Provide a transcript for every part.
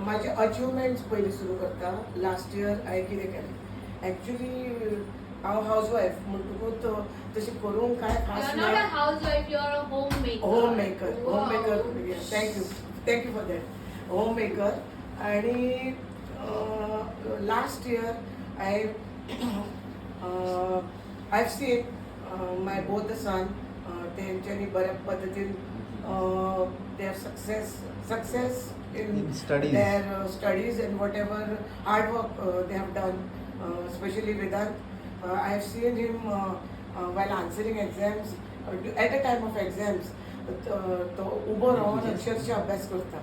माझे अचिव्हमेंट्स पयलीं सुरू करता. लास्ट इयर हांवें कितें केलें एक्चुली हांव हाऊस वायफ म्हणटकूच तशें करूंक कांय खास You're not a housewife, you're a homemaker. Homemaker Wow. Thank you for that. Homemaker आणि last year I seen my both the son तेंच्यांनी बऱ्या पद्दतीन their success in studies. their studies and whatever hard work they have done, especially Vedant. I have seen him while answering exams, at the time of exams, तो उभं राहून अक्षरशः अभ्यास करता.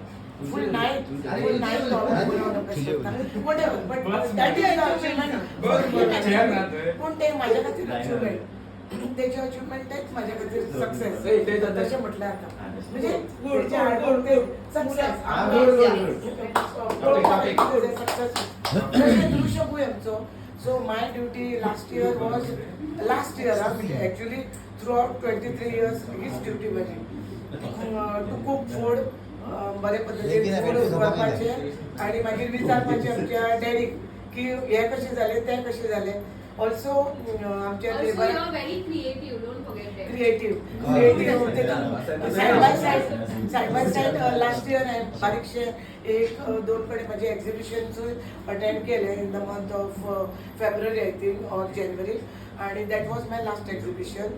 Full night उभं राहून अभ्यास करता. Whatever, but that is an achievement. पण ते माझ्या खातीर achievement. त्याचे अचिव्हमेंट तेच माझ्या खातीर सक्सेस तशें म्हटल्यार आता म्हणजे त्याचे हार्डवर्क ते सक्सेस दृश्य पळय आमचो. So my duty last year actually through out 23 years हीच ड्युटी माझी टू कुक फूड बरे पद्दतीन फूड करपाचें आणि मागीर विचारपाचें आमच्या डॅडीक की हे कशें जालें तें कशें जालें. ऑल्सो आमच्या Also, labour you're very creative, don't forget that. Creative side by side last year हांवें बारीकशे एक दोन कडेन माझे एक्झिबिशन्सूय अटेंड केले in the month of February I think or January आणि that was my last exhibition.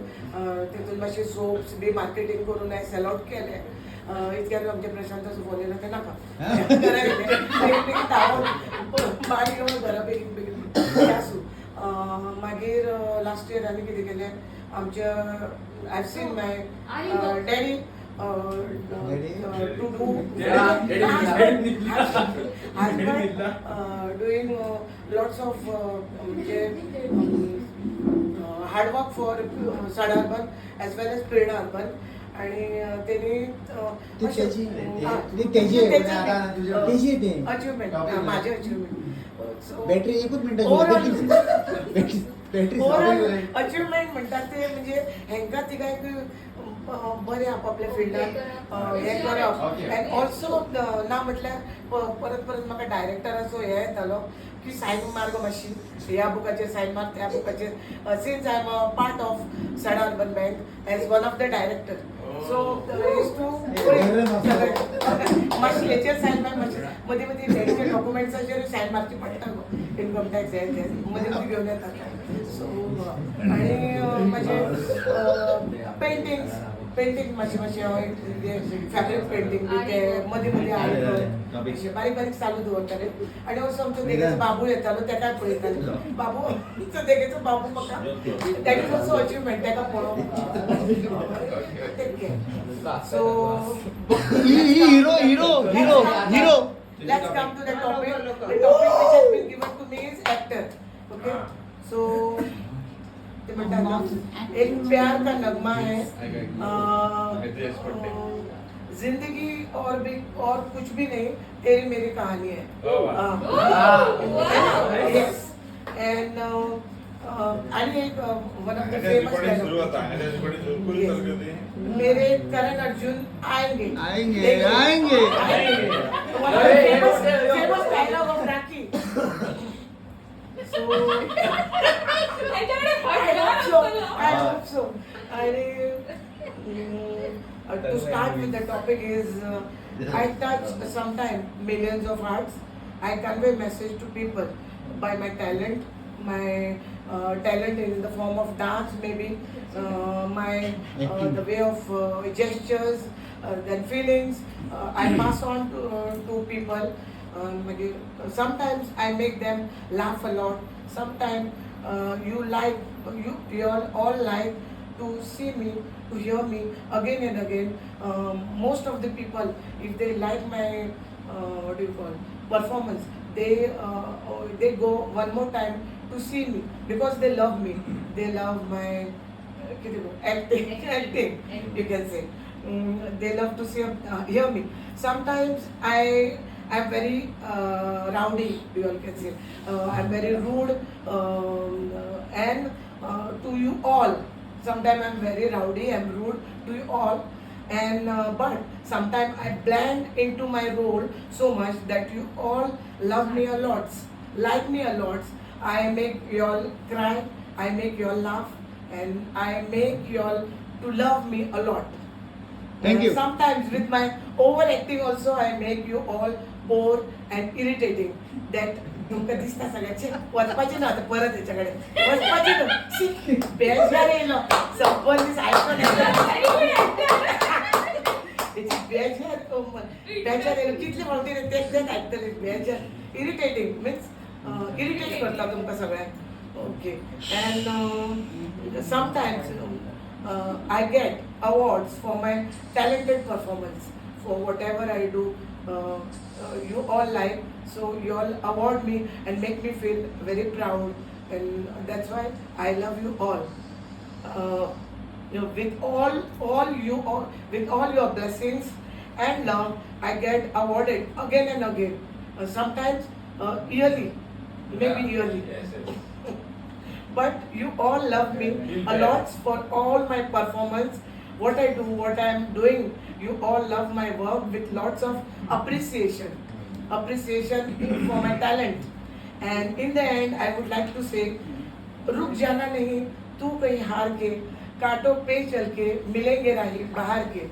तितून मातशे सोप्स बी मार्केटिंग करून हांवें सेल आउट केले. इतक्यात आमचे प्रशांत फोन येयलो ते नाका बारीक घरा बेगीन आसूं. मागीर लास्ट इयर आनी कितें केलें आमच्या I seen my daddy to do husband doing lots of म्हणजे हार्डवर्क फॉर साडा urban as well as Prerna urban आणि त्यांनी अचिव्हमेंट माझे अचिव्हमेंट बॅटरी एकूच मिनिटाची अचिव्हमेंट म्हणटात ते म्हणजे हेंका तिगाय बरे आपापल्या फिल्डात हे करप अँड ऑल्सो ना म्हटल्यार परत परत म्हाका डायरेक्टराचो हे येतालो की सायन मार्ग मातशी ह्या बुकाचेर सायन मार्ग त्या बुकाचेर since I am a part of साडा urban bank as one of the director. So मातशी हेचेर सायन मार मातशी मदीं मदीं बँकेच्या डॉक्युमेंट्साचेर सायन मारची पडटा गो इन्कम टॅक्स हे ते मदीं मदीं घेवन येतात. सो आनी म्हाजे पेंटिंग मातशें फॅब्रीक पेंटिंग बी ते मदीं मदीं हाडून बारीक बारीक चालू दवरताले. आनी असो आमचो देगेचो बाबू येतालो तेकाय पळयताले. बाबू देगेचो बाबू म्हाका दॅट इज ऑल्सो अचिव्हमेंट तेका पळोवप. सो हिरो let's come to the topic. The topic which has been given to me is actor. Okay. So ते म्हणतात ना एक प्यार का नगमा है जिंदगी और कुछ भी नहीं तेरी मेरी कहानी है. Yes. And आणि एक वन ऑफ द फेमस मेरे करण अर्जुन आएंगे famous dialogue of Rakhi. So I hope so. And to start with the topic is I touch sometimes millions of hearts. I convey message to people by my talent. My talent in the form of dance, maybe the way of gestures, then feelings. I pass on to people. Sometimes I make them laugh a lot. Sometimes you all like to see me, to hear me again and again. Most of the people, if they like my performance, they go one more time to see me because they love me. They love my acting, you can say. They love to hear me. Sometimes I am very rowdy, you all can say. I'm very rude and to you all. Sometimes I'm very rowdy, I'm rude to you all. and but sometimes I blend into my role so much that you all love me a lot, like me a lot. I make you all cry, I make you all laugh, and I make you all to love me a lot. Thank you. Sometimes with my overacting also I make you all bored and irritating. That तुमका दिसता सगळ्याचे वचपाचे ना आता परत याच्याकडे वचपाचे ना शी, बेजार येलो संपल दिस ऐकून त्याची बेजार येलो कितले म्हणते रे तेच तेच ऐकतले बेजार इरिटेटिंग मीन्स इरिटेट करता तुमका सगळ्यांक okay and sometimes I get awards for my talented performance for whatever I do. You all like, so you all award me and make me feel very proud, and that's why I love you all. With all your blessings and love, I get awarded again and again. Sometimes yearly, maybe yearly. But you all love me a lot for all my performance, what I do, what I am doing. You all love my work with lots of appreciation for my talent. And in the end, I would like to say, रुक जाना नहीं, तू कहीं हार के, कांटों पे चल के मिलेंगे राही बाहर के.